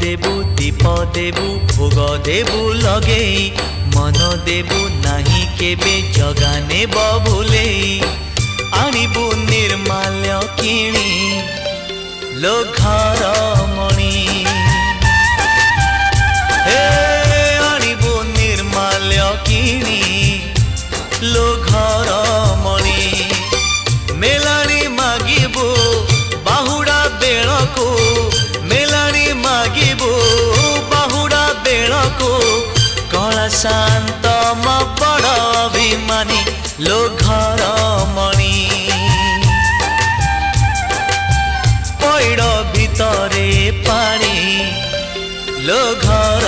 देबु दीप देबु भोग देबु लगे मन देबु नाही केबे जगाने बबुले आनिबु निर्माल्य किणी लो घर मणि हे आनिबु निर्माल्य किणी लो घर मणि मेलानी मागिबु बाहुड़ा बेलको मेलानी मागिबु बाहुड़ा बेलको कला शांत बड़ अभिमानी लो घर मणि पैड़ भितरे पानी लो घर